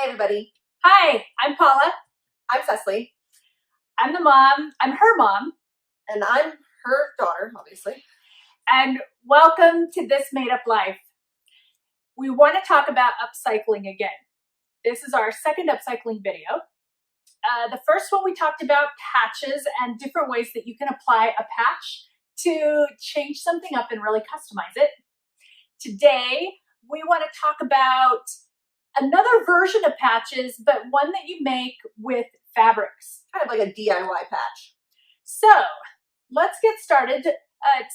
Hey everybody. Hi, I'm Paula. I'm Cecily. I'm the mom. I'm her mom. And I'm her daughter, obviously. And welcome to This Made Up Life. We want to talk about upcycling again. This is our second upcycling video. The first one we talked about patches and different ways that you can apply a patch to change something up and really customize it. Today, we want to talk about another version of patches, but one that you make with fabrics. Kind of like a DIY patch. So let's get started.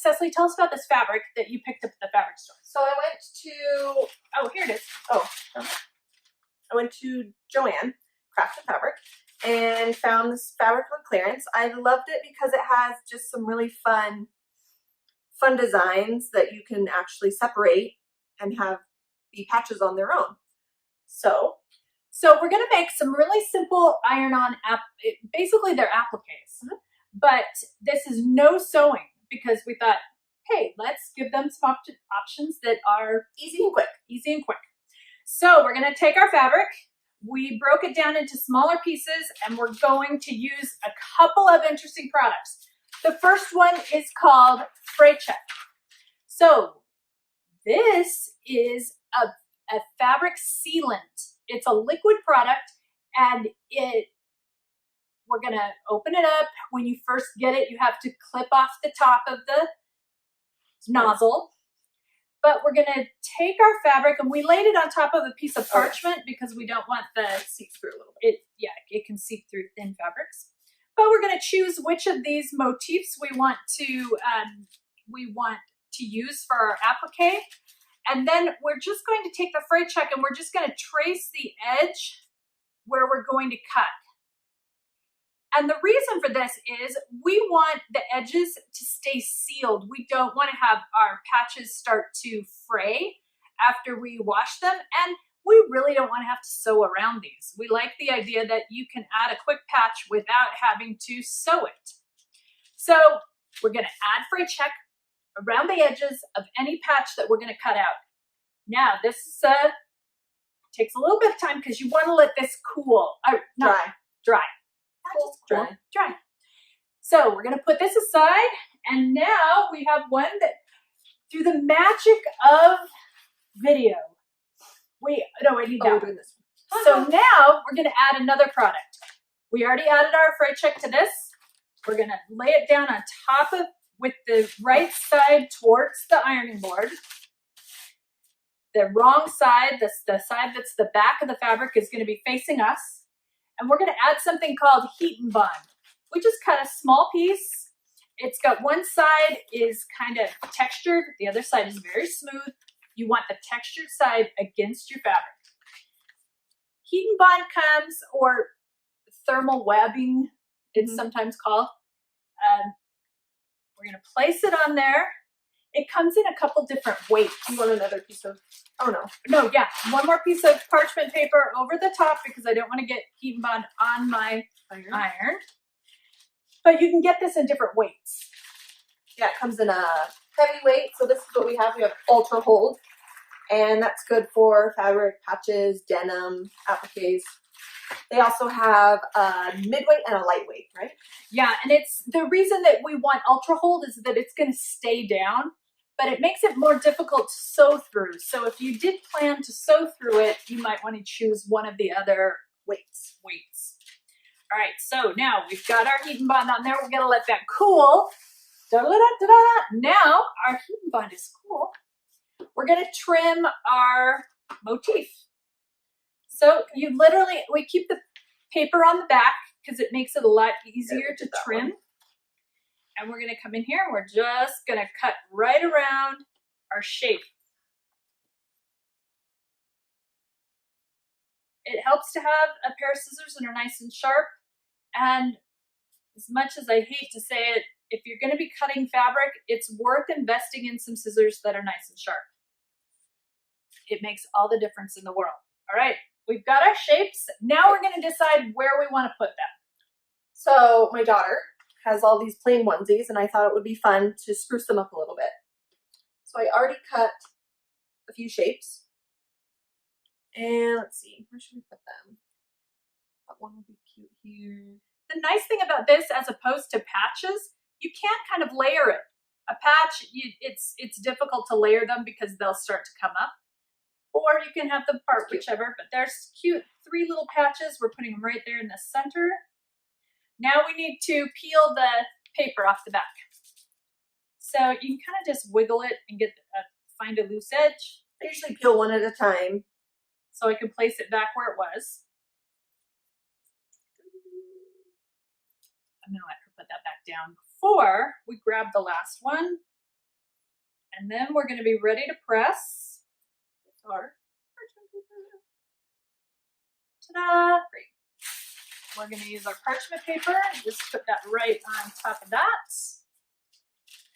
Cecily, tell us about this fabric that you picked up at the fabric store. So I went to, Oh, here it is. I went to Joann, Craft and Fabric, and found this fabric on clearance. I loved it because it has just some really fun designs that you can actually separate and have be patches on their own. So we're going to make some really simple iron-on, basically they're appliques, but this is no sewing because we thought, hey, let's give them some options that are easy and quick. So we're going to take our fabric, we broke it down into smaller pieces, and we're going to use a couple of interesting products. The first one is called Fray Check. So this is a fabric sealant. It's a liquid product, and we're gonna open it up. When you first get it, you have to clip off the top of the nozzle. But we're gonna take our fabric, and we laid it on top of a piece of parchment because we don't want the seep through a little bit. It can seep through thin fabrics. But we're gonna choose which of these motifs we want to use for our applique. And then we're just going to take the fray check and we're just going to trace the edge where we're going to cut. And the reason for this is we want the edges to stay sealed. We don't want to have our patches start to fray after we wash them. And we really don't want to have to sew around these. We like the idea that you can add a quick patch without having to sew it. So we're going to add fray check around the edges of any patch that we're going to cut out. Now this takes a little bit of time because you want to let this cool. Dry. So we're going to put this aside, and now we have one that, through the magic of video, I need that one. So now we're going to add another product. We already added our fray check to this. We're going to lay it down on top of, with the right side towards the ironing board. The wrong side, the side that's the back of the fabric, is going to be facing us. And we're going to add something called heat and bond. We just cut a small piece. It's got one side is kind of textured. The other side is very smooth. You want the textured side against your fabric. Heat and bond comes, or thermal webbing, it's sometimes called. We're going to place it on there. It comes in a couple different weights. You want another piece of, one more piece of parchment paper over the top because I don't want to get heat and bond on my iron. But you can get this in different weights. Yeah, it comes in a heavy weight. So this is what we have. We have ultra hold, and that's good for fabric, patches, denim, appliques. They also have a midweight and a lightweight, right? Yeah, and it's the reason that we want ultra hold is that it's going to stay down, but it makes it more difficult to sew through. So if you did plan to sew through it, you might want to choose one of the other weights. All right, so now we've got our heat and bond on there. We're going to let that cool. Now our heat and bond is cool. We're going to trim our motif. So we keep the paper on the back because it makes it a lot easier to trim. And we're going to come in here and we're just going to cut right around our shape. It helps to have a pair of scissors that are nice and sharp. And as much as I hate to say it, if you're going to be cutting fabric, it's worth investing in some scissors that are nice and sharp. It makes all the difference in the world. All right. We've got our shapes. Now we're going to decide where we want to put them. So my daughter has all these plain onesies, and I thought it would be fun to spruce them up a little bit. So I already cut a few shapes, And let's see, where should we put them? That one would be cute here. The nice thing about this, as opposed to patches, you can't kind of layer it. A patch, it's difficult to layer them because they'll start to come up. Or you can have them part, whichever, but there's cute 3 little patches. We're putting them right there in the center. Now we need to peel the paper off the back. So you can kind of just wiggle it and find a loose edge. I usually peel one at a time. So I can place it back where it was. I'm gonna let her put that back down before we grab the last one. And then we're gonna be ready to press with our parchment paper. Ta-da! Great. We're gonna use our parchment paper, just put that right on top of that.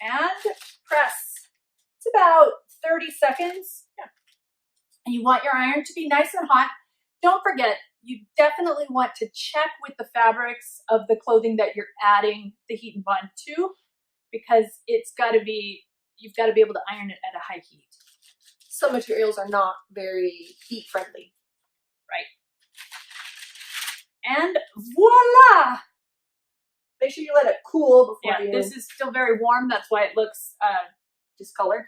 And press. It's about 30 seconds. Yeah. And you want your iron to be nice and hot. Don't forget, you definitely want to check with the fabrics of the clothing that you're adding the heat and bond to, because you've got to be able to iron it at a high heat. Some materials are not very heat friendly. Right. And voila! Make sure you let it cool before you... This is still very warm. That's why it looks discolored.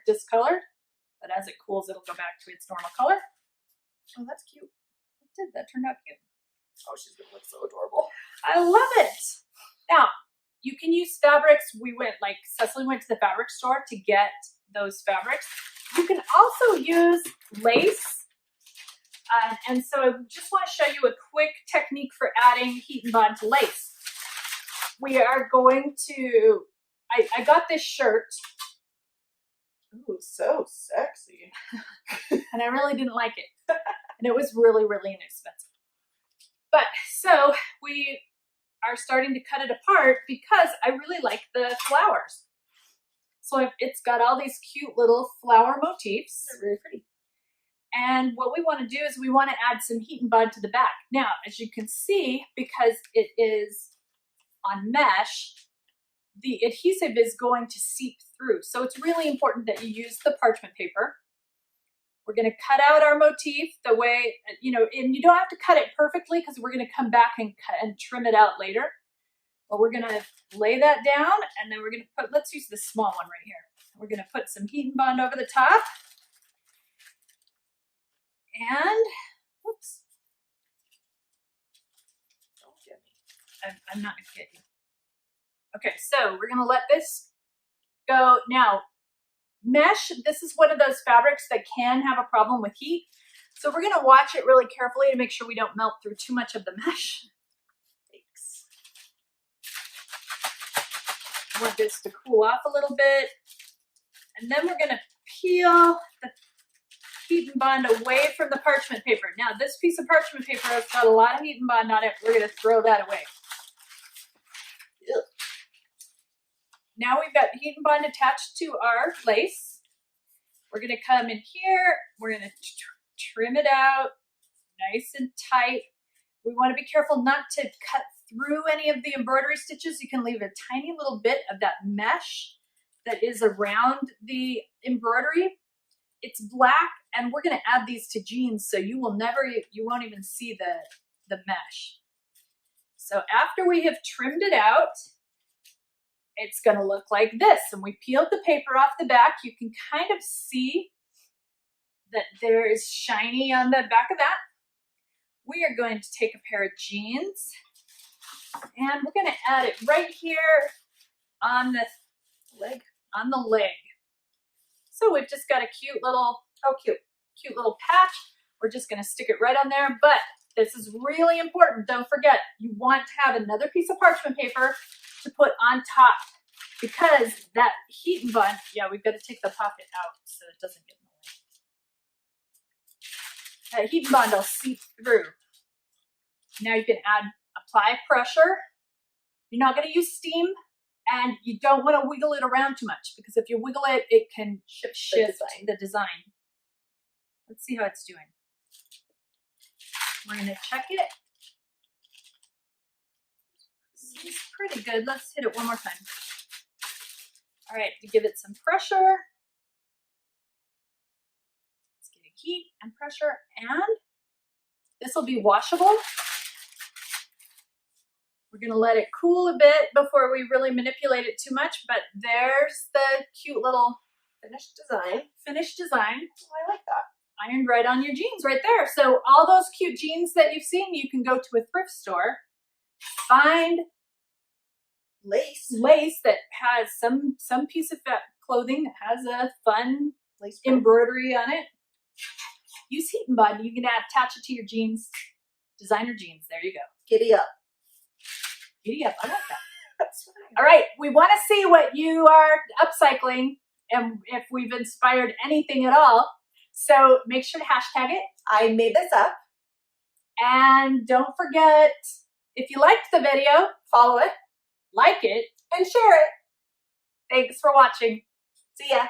But as it cools, it'll go back to its normal color. Oh, that's cute. That turned out cute. Oh, she's gonna look so adorable. I love it. Now, you can use fabrics. Cecily went to the fabric store to get those fabrics. You can also use lace. And so I just want to show you a quick technique for adding heat and bond to lace. We are going to, I got this shirt. Ooh, so sexy. And I really didn't like it. And it was really, really inexpensive. But so we are starting to cut it apart because I really like the flowers. So it's got all these cute little flower motifs. They're very pretty. And what we want to do is we want to add some heat and bond to the back. Now, as you can see, because it is on mesh, the adhesive is going to seep through. So it's really important that you use the parchment paper. We're going to cut out our motif the way, and you don't have to cut it perfectly because we're going to come back and trim it out later. But we're going to lay that down, and then we're going to let's use this small one right here. We're going to put some heat and bond over the top. And, whoops. Don't get me. I'm not going to get you. Okay, so we're going to let this go. Now, mesh, this is one of those fabrics that can have a problem with heat. So we're going to watch it really carefully to make sure we don't melt through too much of the mesh. Thanks. I want this to cool off a little bit. And then we're going to peel the heat and bond away from the parchment paper. Now, this piece of parchment paper has got a lot of heat and bond on it. We're going to throw that away. Ugh. Now we've got heat and bond attached to our lace. We're going to come in here. We're going to trim it out nice and tight. We want to be careful not to cut through any of the embroidery stitches. You can leave a tiny little bit of that mesh that is around the embroidery. It's black, and we're going to add these to jeans, so you won't even see the mesh. So after we have trimmed it out, it's going to look like this. And we peeled the paper off the back. You can kind of see that there is shiny on the back of that. We are going to take a pair of jeans, and we're going to add it right here on the leg. So we've just got a cute little, cute little patch. We're just going to stick it right on there. But this is really important. Don't forget, you want to have another piece of parchment paper to put on top, because that heat and bond, we've got to take the pocket out so it doesn't get in the way. That heat and bond will seep through. Now you can apply pressure. You're not going to use steam, and you don't want to wiggle it around too much, because if you wiggle it, it can shift the design. Let's see how it's doing. We're going to check it. It's pretty good. Let's hit it one more time. All right, to give it some pressure. It's getting heat and pressure, and This will be washable. We're gonna let it cool a bit before we really manipulate it too much, but there's the cute little Finished design. Oh, I like that. Ironed right on your jeans right there. So all those cute jeans that you've seen, you can go to a thrift store, find lace that has some piece of clothing that has a fun Lace print. embroidery on it. Use heat and bond. You can attach it to your jeans. Designer jeans. There you go. Giddy up. Giddy up. I like that. That's fine. All right. We want to see what you are upcycling and if we've inspired anything at all. So make sure to hashtag it. I made this up. And don't forget, if you liked the video, Follow it like it, and share it. thanks for watching. See ya.